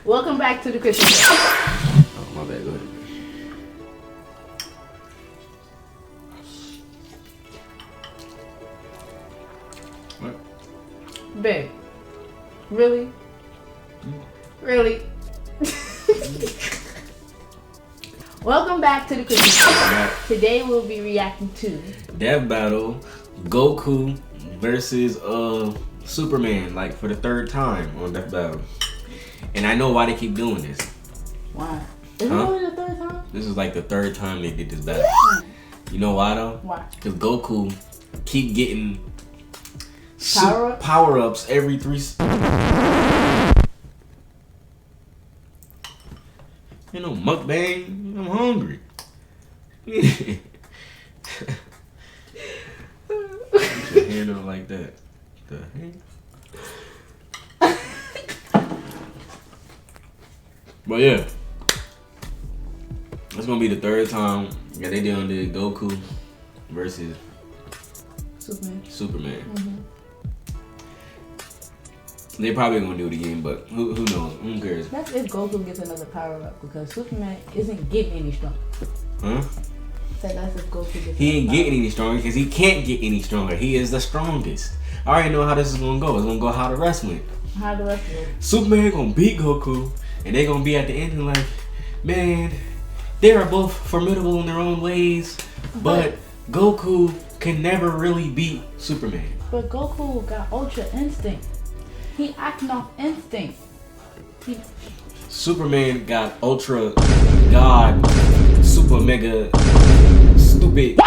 Welcome back to the Christian Show. Oh, my bad. Go ahead. What? Babe. Really? Really? Welcome back to the Christian Show. Today we'll be reacting to Death Battle, Goku versus Superman, like for the third time on Death Battle. And I know why they keep doing this. Why? Is it only the third time? This is like the third time they did this battle. You know why though? Why? Because Goku keep getting Power ups every 3. You know, mukbang. I'm hungry. Put your hand up like that. The heck? But yeah, it's gonna be the third time that they done did Goku versus Superman. Mm-hmm. They probably gonna do it again, but who knows? Who cares? That's if Goku gets another power up because Superman isn't getting any stronger. Huh? So that's if Goku gets. He ain't getting any stronger because he can't get any stronger. He is the strongest. I already know how this is gonna go. It's gonna go how the rest went. How the rest of it? Superman gonna beat Goku, and they gonna be at the end and like, man, they are both formidable in their own ways, but Goku can never really beat Superman. But Goku got Ultra Instinct. He acting off instinct. Superman got Ultra God, Super Mega, Stupid,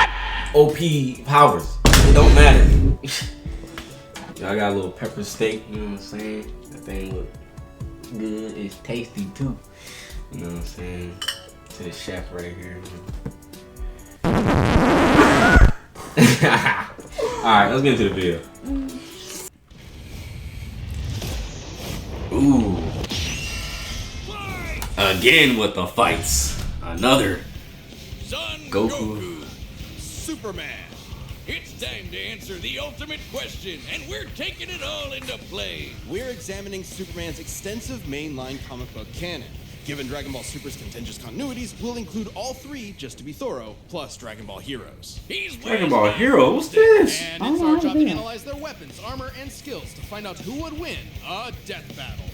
OP powers. It don't matter. Y'all got a little pepper steak, you know what I'm saying? That thing look good. It's tasty too. You know what I'm saying? To the chef right here. Alright, let's get into the video. Ooh. Again with the fights. Another Son Goku. Superman. It's time to answer the ultimate question, and we're taking it all into play. We're examining Superman's extensive mainline comic book canon. Given Dragon Ball Super's contentious continuities, we'll include all 3, just to be thorough, plus Dragon Ball Heroes. Dragon Ball Hero? What's this? And it's our job to analyze their weapons, armor, and skills to find out who would win a death battle.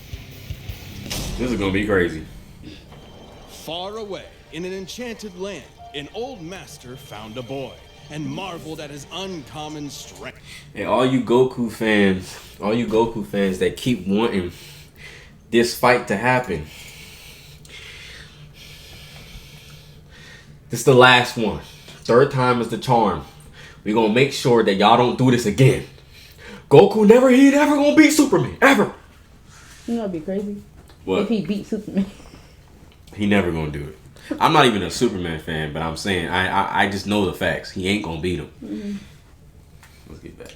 This is gonna be crazy. Far away, in an enchanted land, an old master found a boy and marveled at his uncommon strength. And all you Goku fans that keep wanting this fight to happen, this is the last one. Third time is the charm. We're gonna make sure that y'all don't do this again. Goku he never gonna beat Superman, ever. You know what'd be crazy? What? If he beat Superman. He never gonna do it. I'm not even a Superman fan, but I'm saying I just know the facts. He ain't gonna beat him. Mm-hmm. Let's get back.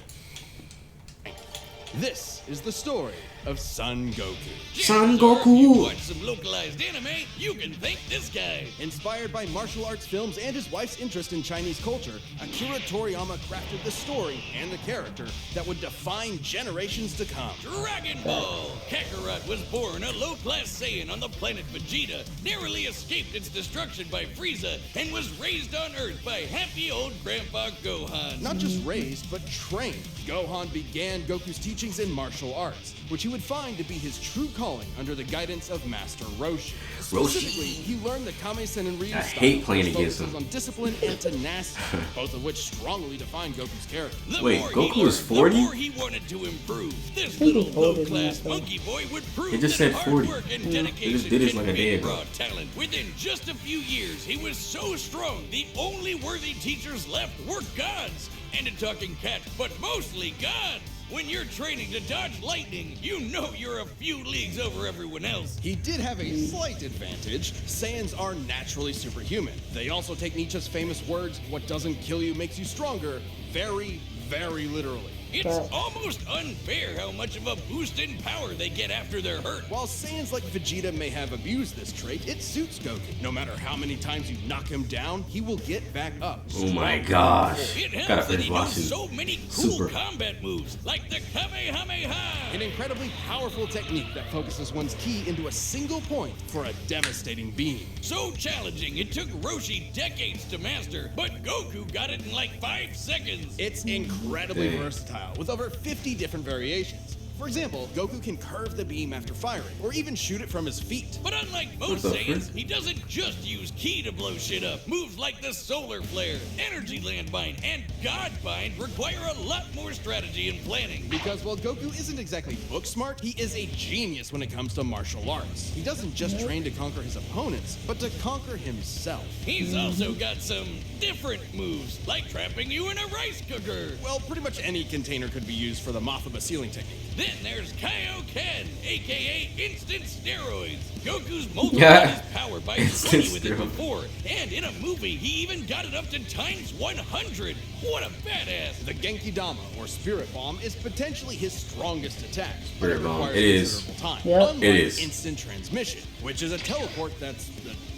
This is the story of Son Goku. Son You Goku. watch some localized anime, you can thank this guy. Inspired by martial arts films and his wife's interest in Chinese culture, Akira Toriyama crafted the story and the character that would define generations to come. Dragon Ball! Kakarot was born a low-class Saiyan on the planet Vegeta, narrowly escaped its destruction by Frieza, and was raised on Earth by happy old Grandpa Gohan. Not just raised, but trained. Gohan began Goku's teachings in martial arts, which he would find to be his true calling under the guidance of Master Roshi. Specifically, he learned the Kame-sen and Ryu I style, hate playing which against focuses him. on discipline and tenacity, both of which strongly define Goku's character. The Wait, more he Goku learned, is 40? The more he wanted to improve. This think little he's older than low-class that, though. monkey boy would prove He just that said hard 40. work and He dedication just did this can like a be day ago. raw talent. Within just a few years, he was so strong, the only worthy teachers left were gods. And a talking cat, but mostly gods. When you're training to dodge lightning, you know you're a few leagues over everyone else. He did have a slight advantage. Saiyans are naturally superhuman. They also take Nietzsche's famous words, "What doesn't kill you makes you stronger," very, very literally. It's almost unfair how much of a boost in power they get after they're hurt. While Saiyans like Vegeta may have abused this trait, it suits Goku. No matter how many times you knock him down, he will get back up. Oh my gosh. It Gotta helps that finish he knows watching so many cool Super. combat moves, like the Kamehameha. An incredibly powerful technique that focuses one's ki into a single point for a devastating beam. So challenging, it took Roshi decades to master, but Goku got it in like 5 seconds. It's incredibly Dang. versatile, with over 50 different variations. For example, Goku can curve the beam after firing, or even shoot it from his feet. But unlike most What the Saiyans, frick? he doesn't just use ki to blow shit up. Moves like the Solar Flare, Energy Landbind, and God Bind require a lot more strategy and planning. Because while Goku isn't exactly book smart, he is a genius when it comes to martial arts. He doesn't just train to conquer his opponents, but to conquer himself. He's also got some different moves, like trapping you in a rice cooker. Well, pretty much any container could be used for the Mothaba sealing technique. Then there's Kaioken, aka instant steroids. Goku's multiplied Yeah. his power by Instant 20 with it steroids. before, and in a movie, he even got it up to times 100. What a badass! The Genki Dama, or Spirit Bomb, is potentially his strongest attack. but Spirit Bomb, requires it is. considerable time. Yep. Unlike It is. instant transmission, which is a teleport that's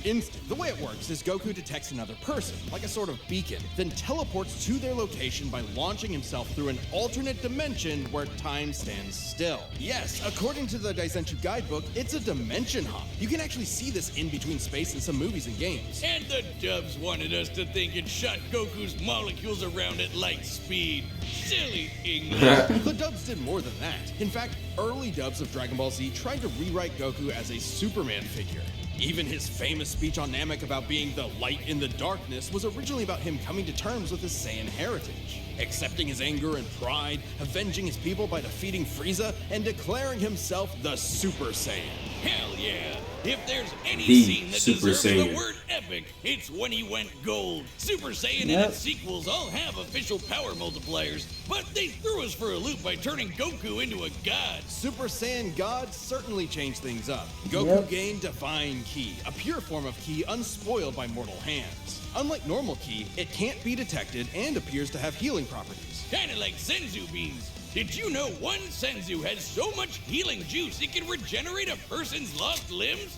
instant. The way it works is Goku detects another person, like a sort of beacon, then teleports to their location by launching himself through an alternate dimension where time stands still. Yes, according to the Daizenshuu guidebook, it's a dimension hop. You can actually see this in between space in some movies and games. And the dubs wanted us to think it shot Goku's molecules around at light speed. Silly English. The dubs did more than that. In fact, early dubs of Dragon Ball Z tried to rewrite Goku as a Superman figure. Even his famous speech on Namek about being the light in the darkness was originally about him coming to terms with his Saiyan heritage, accepting his anger and pride, avenging his people by defeating Frieza, and declaring himself the Super Saiyan. Hell yeah. If there's any The scene that Super deserves Saiyan. the word epic, it's when he went gold. Super Saiyan and Yep. its sequels all have official power multipliers, but they threw us for a loop by turning Goku into a god. Super Saiyan God certainly changed things up. Goku Yep. gained Divine Ki, a pure form of Ki unspoiled by mortal hands. Unlike normal Ki, it can't be detected and appears to have healing properties. Kinda like Senzu beans. Did you know one Senzu has so much healing juice it can regenerate a person's lost limbs?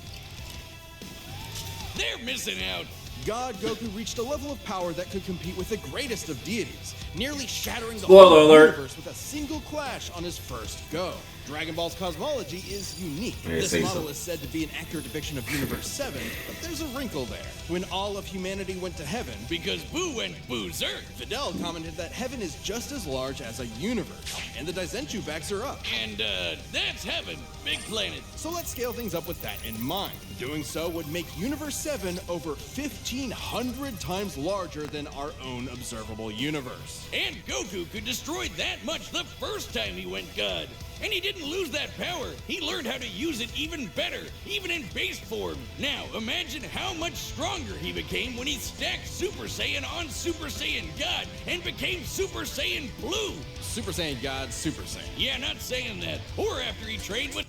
They're missing out. God Goku reached a level of power that could compete with the greatest of deities, nearly shattering the Spoiler whole alert. universe with a single clash on his first go. Dragon Ball's cosmology is unique. Yeah, This say model so. is said to be an accurate depiction of Universe 7, but there's a wrinkle there. When all of humanity went to heaven, Because Boo went berserk. Fidel commented that heaven is just as large as a universe, and the Daizenshuu backs her up. And, that's heaven. Big planet. So let's scale things up with that in mind. Doing so would make Universe 7 over 1,500 times larger than our own observable universe. And Goku could destroy that much the first time he went God. And he didn't lose that power. He learned how to use it even better, even in base form. Now, imagine how much stronger he became when he stacked Super Saiyan on Super Saiyan God and became Super Saiyan Blue. Super Saiyan God, Super Saiyan. Yeah, not saying that. Or after he trained with...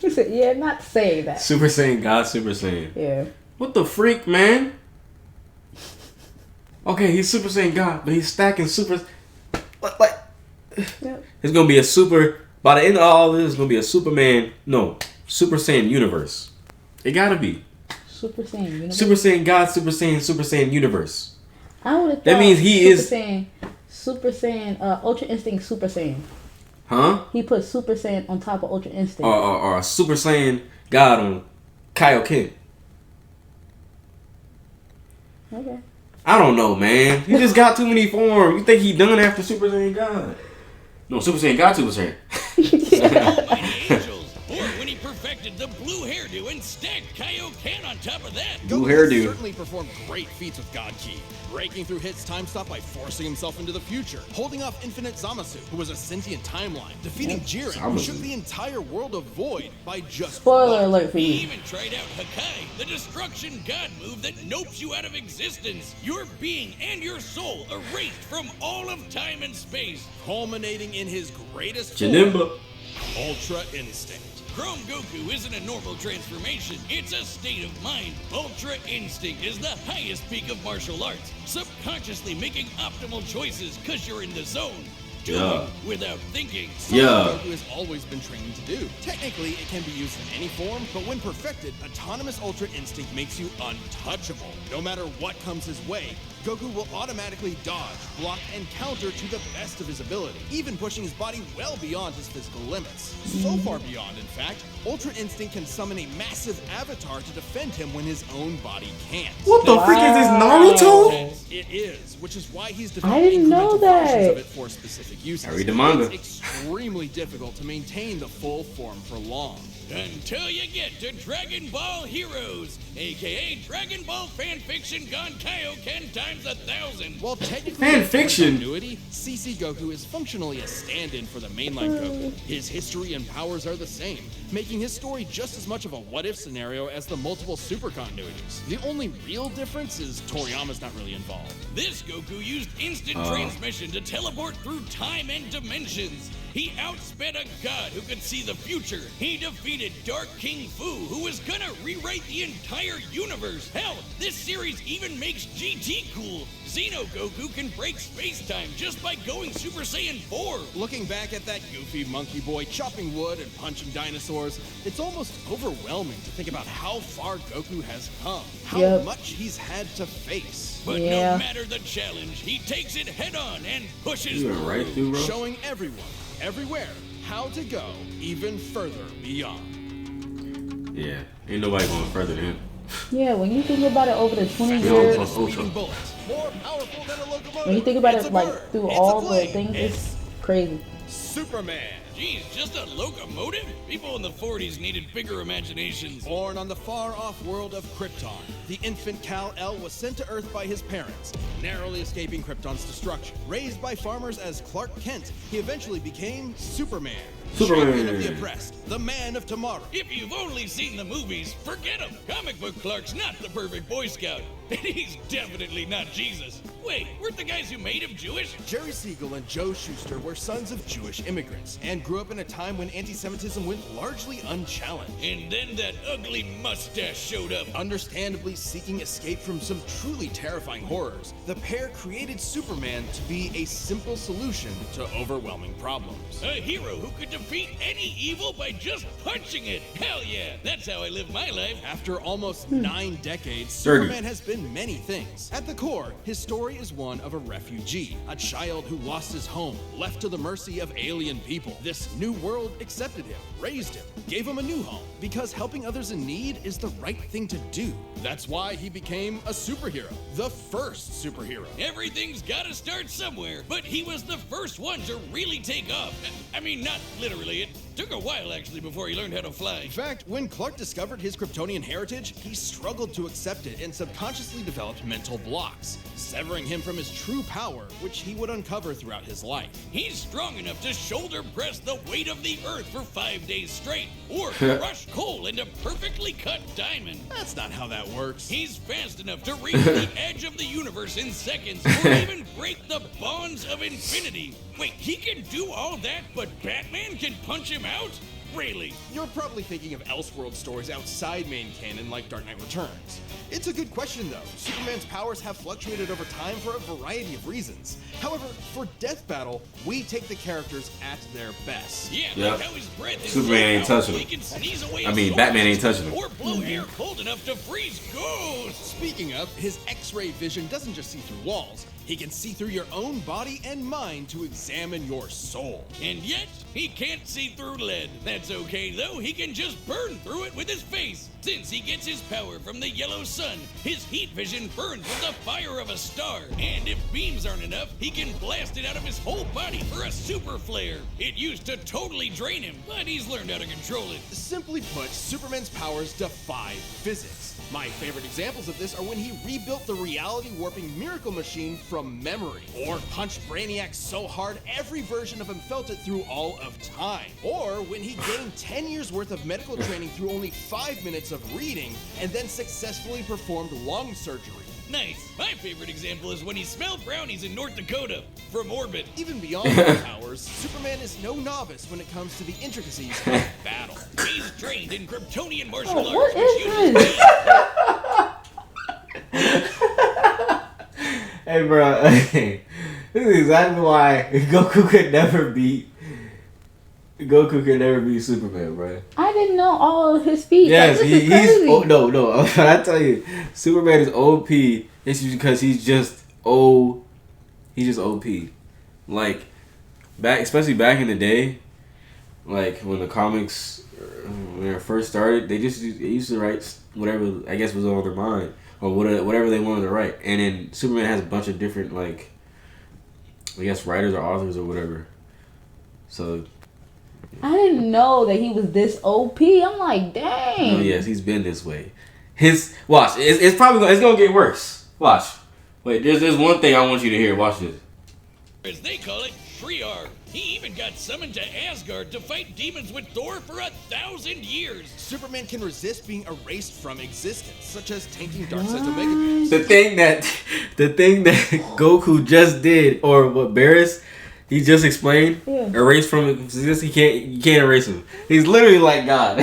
He said, yeah, not saying that. Super Saiyan God, Super Saiyan. Yeah. What the freak, man? Okay, he's Super Saiyan God, but he's stacking super. What? Yep. It's gonna be a super. By the end of all this, it's gonna be a Superman. No, Super Saiyan universe. It gotta be Super Saiyan universe. Super Saiyan God, Super Saiyan universe. I would have That means he is- Super Saiyan, Ultra Instinct Super Saiyan. Huh? He put Super Saiyan on top of Ultra Instinct. Or Super Saiyan God on Kaioken. Okay. I don't know, man. He just got too many forms. You think he done after Super Saiyan God? No, Super Saiyan God, Super Saiyan. Mighty Angels. Or when he perfected the blue hairdo and stacked Kaioken on top of that. Blue Goku has hairdo. certainly performed great feats with God Ki, breaking through Hit's time stop by forcing himself into the future, holding off Infinite Zamasu, who was a sentient timeline, defeating Jiren, who Zamasu. shook the entire world of Void by just Spoiler one. alert for He you. even tried out Hakai, the destruction god move that nopes you out of existence. Your being and your soul erased from all of time and space. Culminating in his greatest form, Janemba. Ultra Instinct. Chrome Goku isn't a normal transformation, it's a state of mind. Ultra Instinct is the highest peak of martial arts, subconsciously making optimal choices because you're in the zone. doing without thinking. Goku has always been training to do. Technically, it can be used in any form, but when perfected, autonomous Ultra Instinct makes you untouchable. No matter what comes his way, Goku will automatically dodge, block, and counter to the best of his ability, even pushing his body well beyond his physical limits. So far beyond, in fact, Ultra Instinct can summon a massive avatar to defend him when his own body can't. What the freak is this, Naruto? It is, which is why he's I developed didn't know incremental versions that. of it for specific uses. I read the manga. It's extremely difficult to maintain the full form for long. Until you get to Dragon Ball Heroes, aka Dragon Ball fanfiction gone Kaioken times 1,000. While technically Fan fiction. continuity, CC Goku is functionally a stand-in for the mainline Goku. His history and powers are the same, making his story just as much of a what-if scenario as the multiple super continuities. The only real difference is Toriyama's not really involved. This Goku used instant transmission to teleport through time and dimensions. He outsped a god who could see the future. He defeated Dark King Fu, who was gonna rewrite the entire universe. Hell, this series even makes GT cool. Xeno Goku can break space-time just by going Super Saiyan 4. Looking back at that goofy monkey boy chopping wood and punching dinosaurs, it's almost overwhelming to think about how far Goku has come, how much he's had to face. But no matter the challenge, he takes it head-on and pushes You went right through, bro. Showing everyone, everywhere, how to go even further beyond. Yeah, ain't nobody going further than him. Yeah, when you think about it over the 20 Yeah, years, Ultra. Speeding bullets, more powerful than a locomotive. when you think about It's it a like bird. through It's all a the plane. things, it's crazy. Superman. Geez, just a locomotive? People in the 40s needed bigger imaginations. Born on the far-off world of Krypton, the infant Kal-El was sent to Earth by his parents, narrowly escaping Krypton's destruction. Raised by farmers as Clark Kent, he eventually became Superman. Champion of the oppressed, the man of tomorrow. If you've only seen the movies, forget him. Comic book Clark's not the perfect Boy Scout, and he's definitely not Jesus. Wait, weren't the guys who made him Jewish? Jerry Siegel and Joe Shuster were sons of Jewish immigrants and grew up in a time when anti-Semitism went largely unchallenged. And then that ugly mustache showed up. Understandably seeking escape from some truly terrifying horrors, the pair created Superman to be a simple solution to overwhelming problems. A hero who could defeat any evil by just punching it. Hell yeah, that's how I live my life. After almost 9 decades, Superman has been many things. At the core, his story is one of a refugee, a child who lost his home, left to the mercy of alien people. This new world accepted him, raised him, gave him a new home, because helping others in need is the right thing to do. That's why he became a superhero, the first superhero. Everything's gotta start somewhere, but he was the first one to really take off. I mean, not literally. It took a while, actually, before he learned how to fly. In fact, when Clark discovered his Kryptonian heritage, he struggled to accept it and subconsciously developed mental blocks, severing him from his true power, which he would uncover throughout his life. He's strong enough to shoulder press the weight of the earth for 5 days straight, or crush coal into perfectly cut diamond. That's not how that works. He's fast enough to reach the edge of the universe in seconds, or even break the bonds of infinity. Wait, he can do all that, but Batman can punch him out? Really? You're probably thinking of Elseworld stories outside main canon like Dark Knight Returns. It's a good question though. Superman's powers have fluctuated over time for a variety of reasons. However, for Death Battle, we take the characters at their best. Yeah, Yep. like how his breath is Superman so ain't powerful touching he him. can sneeze away I a mean, storm Batman ain't touching him. or blow air cold enough to freeze ghosts. Speaking of, his X-ray vision doesn't just see through walls. He can see through your own body and mind to examine your soul. And yet, he can't see through lead. That's okay though, he can just burn through it with his face. Since he gets his power from the yellow sun, his heat vision burns with the fire of a star. And if beams aren't enough, he can blast it out of his whole body for a super flare. It used to totally drain him, but he's learned how to control it. Simply put, Superman's powers defy physics. My favorite examples of this are when he rebuilt the reality warping miracle machine from memory, or punched Brainiac so hard every version of him felt it through all of time, or when he gained 10 years worth of medical training through only 5 minutes of reading and then successfully performed lung surgery. Nice. My favorite example is when he smelled brownies in North Dakota from orbit. Even beyond his powers, Superman is no novice when it comes to the intricacies of battle. He's trained in Kryptonian martial Oh, arts, what is which uses this? Hey, bro. This is exactly why Goku could never beat Superman, bro. I didn't know all of his feats. Yes, like, this is crazy. oh, no. When I tell you, Superman is OP. It's because he's just OP. Like especially back in the day, like when the comics when it first started, they used to write whatever I guess was on their mind or whatever they wanted to write, and then Superman has a bunch of different like I guess writers or authors or whatever. So. I didn't know that he was this OP. I'm like, dang. Oh yes, he's been this way. Watch. It's gonna get worse. Watch. Wait, there's one thing I want you to hear. Watch this. As they call it, Shriar. He even got summoned to Asgard to fight demons with Thor for 1,000 years. Superman can resist being erased from existence, such as tanking Darkseid's Omega beams. The thing that Goku just did, or what Barris he just explained, erased from existence. You can't erase him. He's literally like God.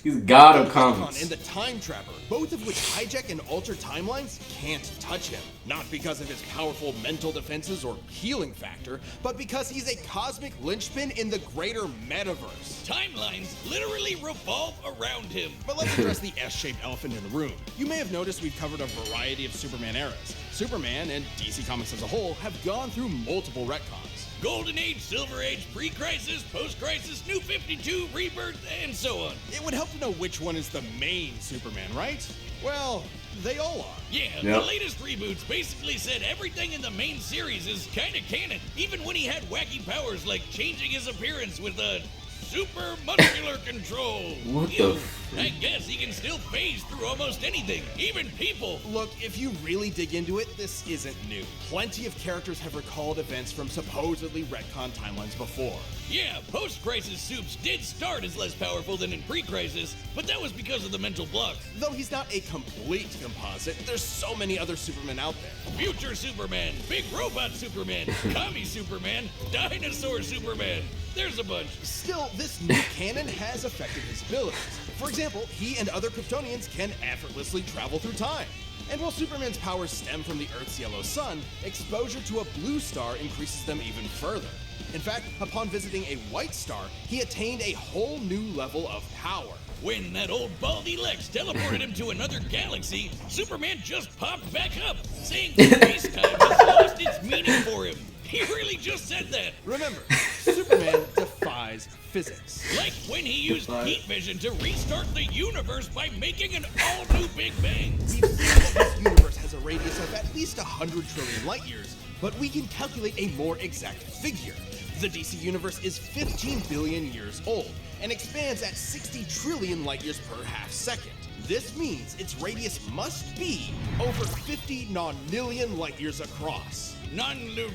He's God of comics. And the Time Trapper, both of which hijack and alter timelines, can't touch him. Not because of his powerful mental defenses or healing factor, but because he's a cosmic linchpin in the greater metaverse. Timelines literally revolve around him. But let's address the S-shaped elephant in the room. You may have noticed we've covered a variety of Superman eras. Superman, and DC Comics as a whole, have gone through multiple retcons. Golden Age, Silver Age, Pre-Crisis, Post-Crisis, New 52, Rebirth, and so on. It would help to know which one is the main Superman, right? Well, they all are. Yeah, Yep. The latest reboots basically said everything in the main series is kinda canon, even when he had wacky powers like changing his appearance with a super muscular control. What the Ew, I guess he can still phase through almost anything, even people. Look, if you really dig into it, this isn't new. Plenty of characters have recalled events from supposedly retcon timelines before. Yeah, post-crisis Supes did start as less powerful than in pre-crisis, but that was because of the mental blocks. Though he's not a complete composite, there's so many other Supermen out there. Future Superman, Big Robot Superman, Commie Superman, Dinosaur Superman. There's a bunch. Still, this new canon has affected his abilities. For example, he and other Kryptonians can effortlessly travel through time. And while Superman's powers stem from the Earth's yellow sun, exposure to a blue star increases them even further. In fact, upon visiting a white star, he attained a whole new level of power. When that old baldy Lex teleported him to another galaxy, Superman just popped back up, saying space-time has lost its meaning for him. He really just said that. Remember, Superman defies physics. Like when he used heat vision to restart the universe by making an all-new Big Bang. We've seen that this universe has a radius of at least 100 trillion light years, but we can calculate a more exact figure. The DC universe is 15 billion years old and expands at 60 trillion light years per half second. This means its radius must be over 50 nonillion light years across.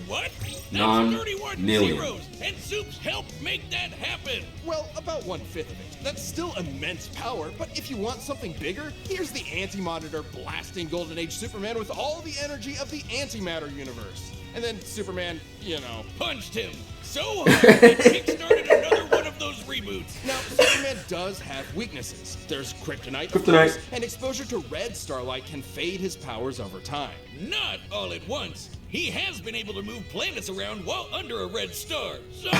What? That's Non-nillion. 31 zeros, and Supes helped make that happen. Well, about 1/5 of it. That's still immense power, but if you want something bigger, here's the Anti-Monitor blasting Golden Age Superman with all the energy of the antimatter universe. And then Superman, Punched him so hard it kickstarted another one of those reboots. Now, Superman does have weaknesses. There's kryptonite, of Kryptonite. course, and exposure to red starlight can fade his powers over time. Not all at once. He has been able to move planets around while under a red star. So...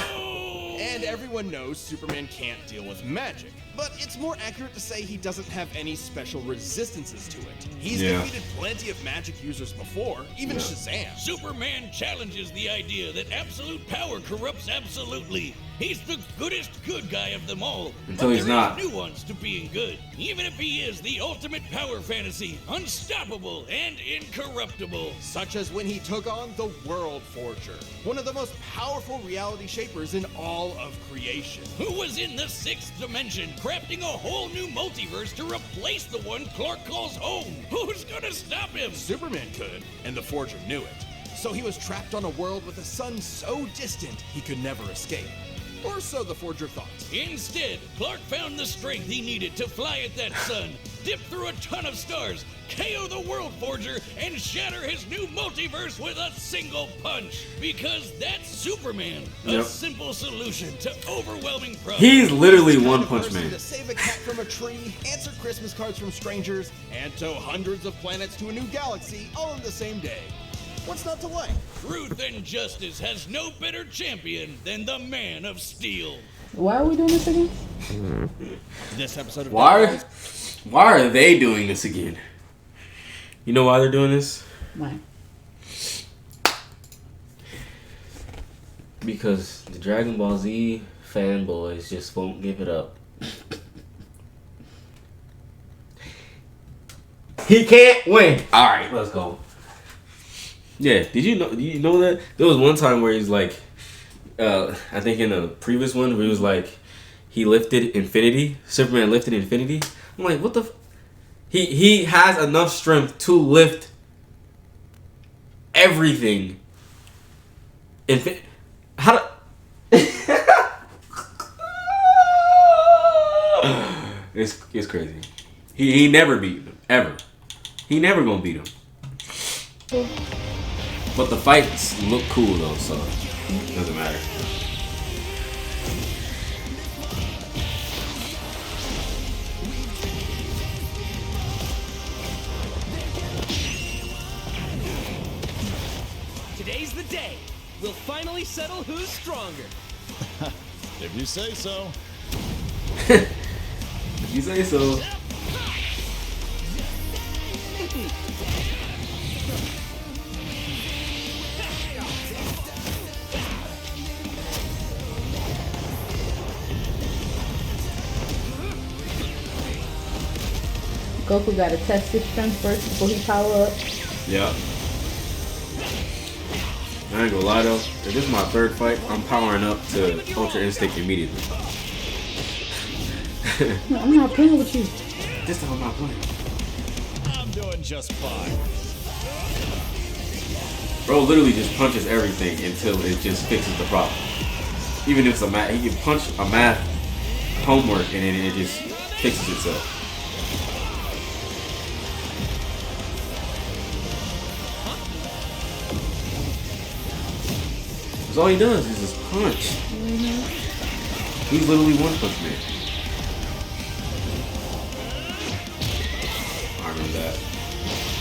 And everyone knows Superman can't deal with magic. But it's more accurate to say he doesn't have any special resistances to it. He's defeated plenty of magic users before, even Shazam. Superman challenges the idea that absolute power corrupts absolutely. He's the goodest good guy of them all. Until but he's there not. is nuance to being good. Even if he is the ultimate power fantasy, unstoppable and incorruptible. Such as when he took on the World Forger, one of the most powerful reality shapers in all of creation. Who was in the sixth dimension, crafting a whole new multiverse to replace the one Clark calls home. Who's gonna stop him? Superman could, and the Forger knew it. So he was trapped on a world with a sun so distant he could never escape. Or so the Forger thought. Instead, Clark found the strength he needed to fly at that sun, dip through a ton of stars, KO the World Forger, and shatter his new multiverse with a single punch. Because that's Superman, a simple solution to overwhelming problems. He's literally One One Punch Man. To save a cat from a tree, answer Christmas cards from strangers, and tow hundreds of planets to a new galaxy all in the same day. What's not to like? Truth and justice has no better champion than the Man of Steel. Why are we doing this again? This episode of Why are they doing this again? You know why they're doing this? Why? Because the Dragon Ball Z fanboys just won't give it up. He can't win. All right, let's go. Yeah, did you know that there was one time where he's like, I think in a previous one where he was like, he lifted infinity. Superman lifted infinity. I'm like, what the? He has enough strength to lift everything. How do? It's crazy. He never beat him ever. He never gonna beat him. But the fights look cool though, so it doesn't matter. Today's the day. We'll finally settle who's stronger. If you say so. If you say so. Goku gotta test his strength first before he power up. Yeah. I ain't gonna lie though, if this is my third fight, I'm powering up to Ultra Instinct immediately. I'm not playing with you. This time I'm not playing. I'm doing just fine. Bro literally just punches everything until it just fixes the problem. Even if it's a math, he can punch a math homework and then it just fixes itself. That's all he does is just punch. He's literally One Punch Man. I remember that.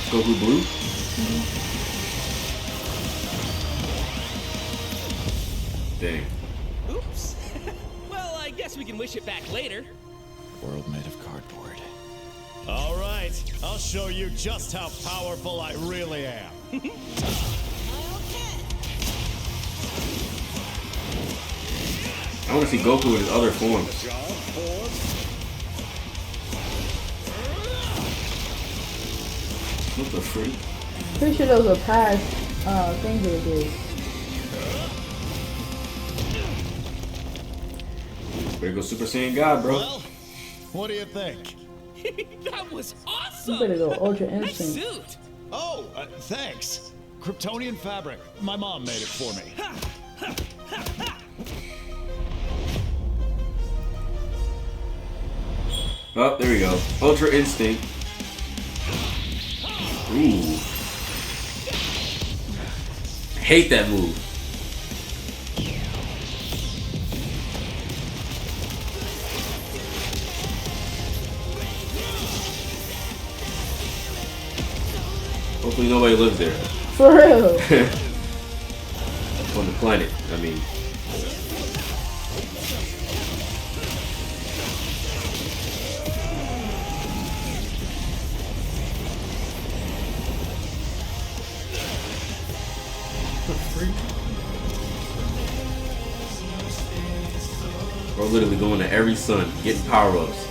Goku Blue? Dang. Oops. Well, I guess we can wish it back later. World made of cardboard. All right, I'll show you just how powerful I really am. I want to see Goku in his other forms. What the freak? Pretty sure those are past things that it did. Better go Super Saiyan God, bro. Well, what do you think? That was You awesome. better go Ultra Nice Instinct. suit. Oh, thanks. Kryptonian fabric. My mom made it for me. Oh, there we go. Ultra Instinct. Ooh. Hate that move. Hopefully nobody lives there. For real. On the planet, I mean. We're literally going to every sun, getting power-ups.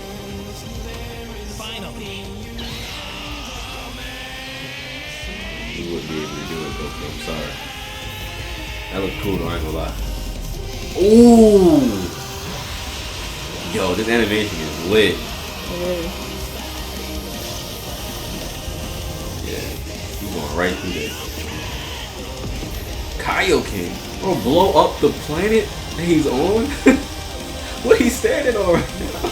Finally. You wouldn't be able to do it, Goku. I'm sorry. That looked cool though, I ain't gonna lie. Ooh! Yo, this animation is lit. Yeah, he's going right through there. Kaioken! Bro, blow up the planet that he's on? What he's standing on right now?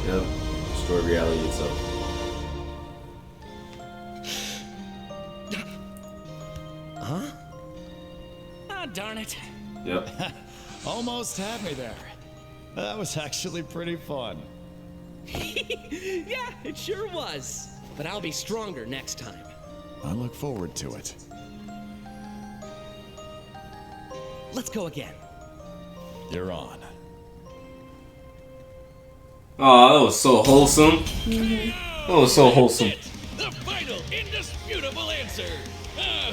Yep, destroy reality itself. Ah, darn it. Yep. Almost had me there. That was actually pretty fun. Yeah, it sure was. But I'll be stronger next time. I look forward to it. Let's go again. You're on. Oh, that was so wholesome. That was so wholesome. The final indisputable answer.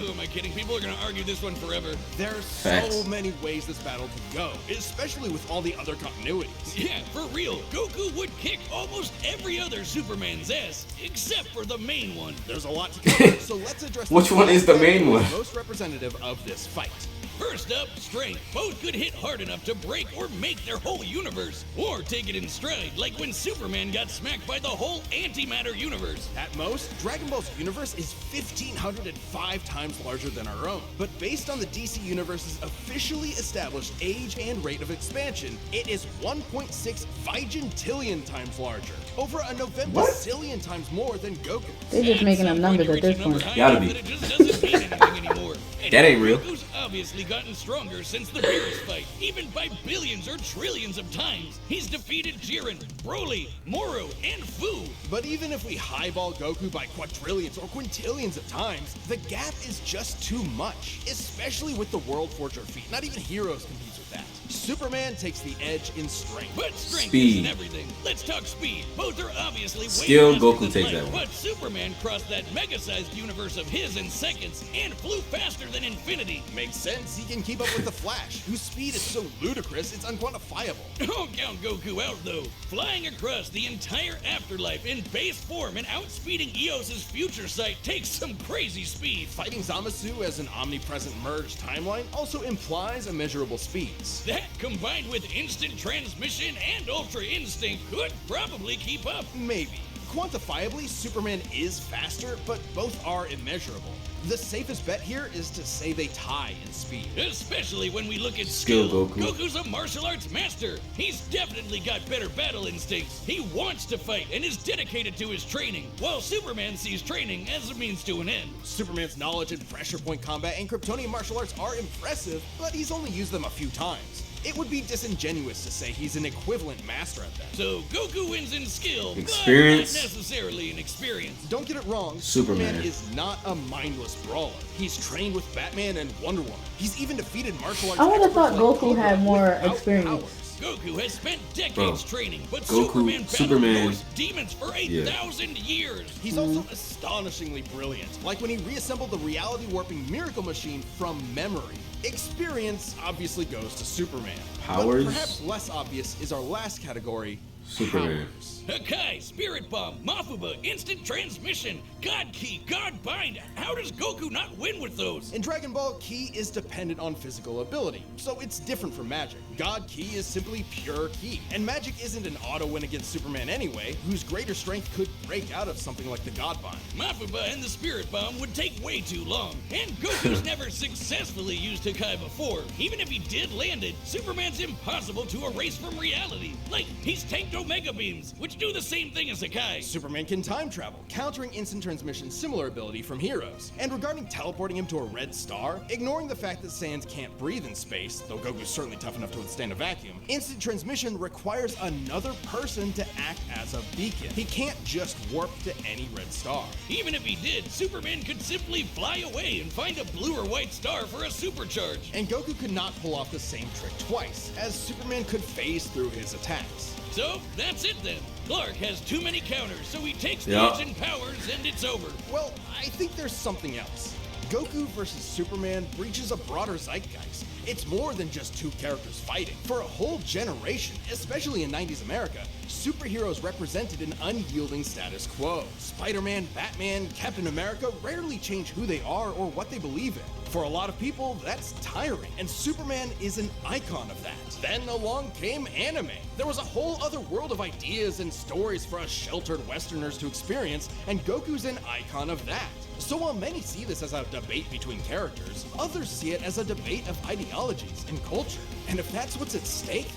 Who am I kidding? People are gonna argue this one forever. There's Facts. so many ways this battle could go, especially with all the other continuities. Yeah, for real. Goku would kick almost every other Superman's ass, except for the main one. There's a lot to cover, so let's address Which one is the main one? Most representative of this fight. First up, strength. Both could hit hard enough to break or make their whole universe, or take it in stride, like when Superman got smacked by the whole antimatter universe. At most, Dragon Ball's universe is 1,505 times larger than our own. But based on the DC Universe's officially established age and rate of expansion, it is 1.6 vigintillion times larger. Over a november-zillion times more than Goku. They're just making up numbers at this point. Gotta be. That it just doesn't mean anything anymore. And That ain't real. Goku's obviously gotten stronger since the Beerus fight, even by billions or trillions of times. He's defeated Jiren, Broly, Moro, and Fu. But even if we highball Goku by quadrillions or quintillions of times, the gap is just too much, especially with the World Forger feat. Not even Heroes competes with that. Superman takes the edge in strength. But strength Speed. isn't everything. Let's talk speed. Both are obviously way Skill, faster Goku than takes light, that one. But Superman crossed that mega-sized universe of his in seconds and flew faster than infinity. Makes sense, he can keep up with the Flash, whose speed is so ludicrous it's unquantifiable. Don't count Goku out, though. Flying across the entire afterlife in base form and outspeeding Eos's future sight takes some crazy speed. Fighting Zamasu as an omnipresent merged timeline also implies immeasurable speeds. That, combined with instant transmission and ultra instinct, could probably keep up. Maybe. Quantifiably, Superman is faster, but both are immeasurable. The safest bet here is to say they tie in speed. Especially when we look at Skill, skill. Goku. Goku's a martial arts master. He's definitely got better battle instincts. He wants to fight and is dedicated to his training, while Superman sees training as a means to an end. Superman's knowledge in pressure point combat and Kryptonian martial arts are impressive, but he's only used them a few times. It would be disingenuous to say he's an equivalent master at that. So Goku wins in skill, Experience. but not necessarily in experience. Don't get it wrong, Superman. is not a mindless brawler. He's trained with Batman and Wonder Woman. He's even defeated martial arts I would have experts thought like Goku had Cobra more without experience. powers. Goku has spent decades Bro, training, but Goku, Superman battled Superman- Norse demons for 1,000 years. He's also astonishingly brilliant, like when he reassembled the reality warping miracle machine from memory. Experience obviously goes to Superman. Powers? But perhaps less obvious is our last category, Superman. powers. Hakai, Spirit Bomb, Mafuba, Instant Transmission, God Key, God Bind. How does Goku not win with those? In Dragon Ball, Ki is dependent on physical ability, so it's different from magic. God Ki is simply pure Ki, and magic isn't an auto win against Superman anyway, whose greater strength could break out of something like the God Bind. Mafuba and the Spirit Bomb would take way too long, and Goku's never successfully used Hakai before. Even if he did land it, Superman's impossible to erase from reality. Like, he's tanked Omega Beams, which do the same thing as Hakai. Superman can time travel, countering instant transmission's similar ability from Heroes. And regarding teleporting him to a red star, ignoring the fact that Saiyans can't breathe in space, though Goku's certainly tough enough to withstand a vacuum, instant transmission requires another person to act as a beacon. He can't just warp to any red star. Even if he did, Superman could simply fly away and find a blue or white star for a supercharge. And Goku could not pull off the same trick twice, as Superman could phase through his attacks. So, that's it then. Clark has too many counters, so he takes the Yeah. edge in powers and it's over. Well, I think there's something else. Goku versus Superman breaches a broader zeitgeist. It's more than just two characters fighting. For a whole generation, especially in 90s America, superheroes represented an unyielding status quo. Spider-Man, Batman, Captain America rarely change who they are or what they believe in. For a lot of people, that's tiring, and Superman is an icon of that. Then along came anime. There was a whole other world of ideas and stories for us sheltered Westerners to experience, and Goku's an icon of that. So while many see this as a debate between characters, others see it as a debate of ideologies and culture. And if that's what's at stake,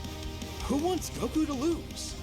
who wants Goku to lose?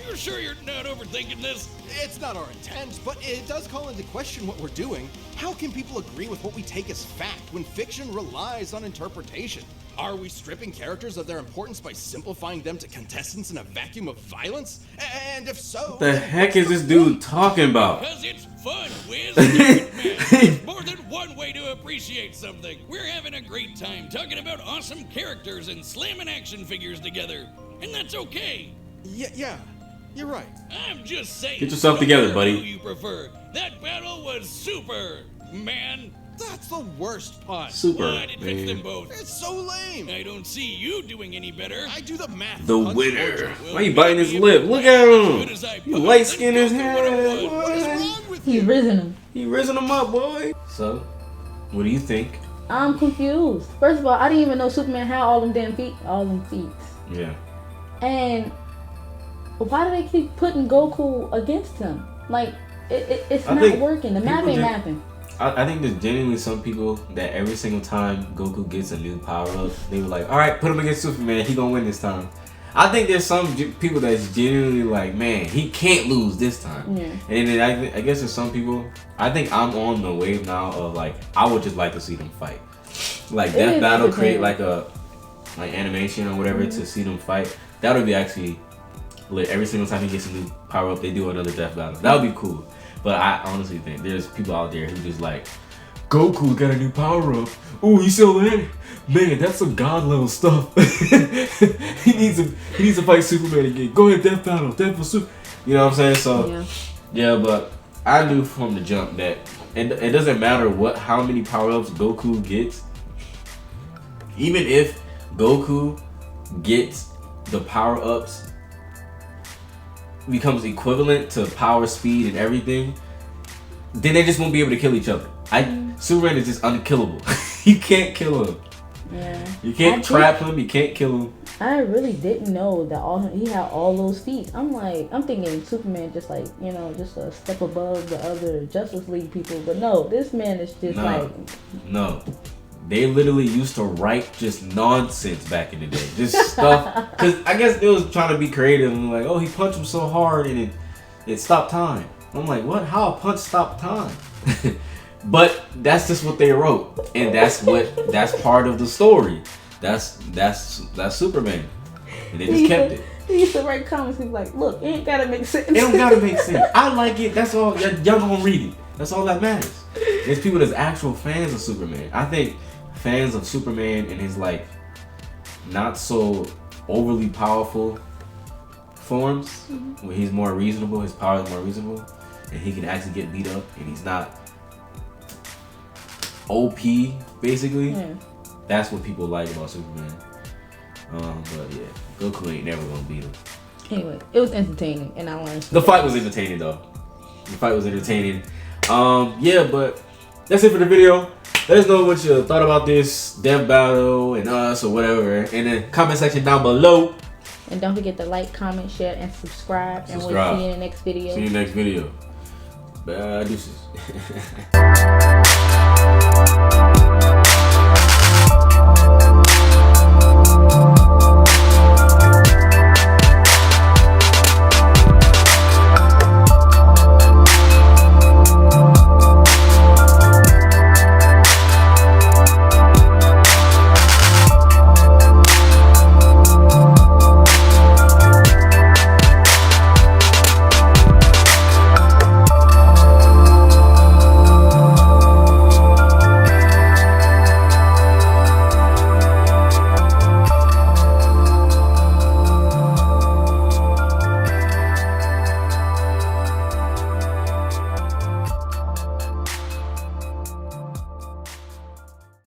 You sure you're not overthinking this? It's not our intent, but it does call into question what we're doing. How can people agree with what we take as fact when fiction relies on interpretation? Are we stripping characters of their importance by simplifying them to contestants in a vacuum of violence? And if so, What the heck is this dude talking about? Because it's fun, Wiz. There's more than one way to appreciate something. We're having a great time talking about awesome characters and slamming action figures together. And that's okay. Yeah, you're right. I'm just saying. Get yourself together, buddy. Who you prefer. That battle was super, man. That's the worst pun. Super, What? It fits them man. both. It's so lame. I don't see you doing any better. I do the math. The puns winner. for you. Why you biting his lip? Look at him. You light skinned as hell. What is Boy. wrong with He's you? risen him. He risen him up, boy. So, what do you think? I'm confused. First of all, I didn't even know Superman had all them damn feet, all them feats. Yeah. And why do they keep putting Goku against him? Like, it's I not think working. The map people ain't just- mapping. I think there's genuinely some people that every single time Goku gets a new power up, they were like, all right, put him against Superman. He gonna win this time. I think there's some people that's genuinely like, man, he can't lose this time. Yeah. And then I guess there's some people, I think I'm on the wave now of like, I would just like to see them fight. Like It Death is Battle, create entertaining. like animation or whatever to see them fight. That would be actually lit. Every single time he gets a new power up, they do another Death Battle. That would be cool. But I honestly think there's people out there who just like, Goku got a new power up. Oh, you still there? Man, that's some god level stuff. he needs to fight Superman again. Go ahead, Death Battle, Death for Super. You know what I'm saying? So yeah, but I knew from the jump that it doesn't matter how many power ups Goku gets. Even if Goku gets the power ups, becomes equivalent to power, speed, and everything, then they just won't be able to kill each other. Superman is just unkillable. You can't kill him. Yeah. You can't trap him. You can't kill him. I really didn't know that he had all those feats. I'm thinking Superman just like, just a step above the other Justice League people. But no, this man is just No. They literally used to write just nonsense back in the day. Just stuff. Because I guess it was trying to be creative. And like, oh, he punched him so hard and it stopped time. I'm like, what? How a punch stopped time? But that's just what they wrote. And that's part of the story. That's Superman. And they just kept it. He used to write comments. He's like, look, it ain't gotta make sense. It don't gotta make sense. I like it. That's all. Y'all gonna read it. That's all that matters. There's people that's actual fans of Superman. I think fans of Superman and his like not so overly powerful forms, where he's more reasonable, his power is more reasonable, and he can actually get beat up, and he's not OP basically. Yeah. That's what people like about Superman. But yeah, Goku ain't never gonna beat him. Anyway, it was entertaining, and I learned. The fight was entertaining though. Yeah, but that's it for the video. Let us know what you thought about this Death Battle and us or whatever in the comment section down below. And don't forget to like, comment, share, and subscribe. And we'll see you in the next video. See you next video. Deuces.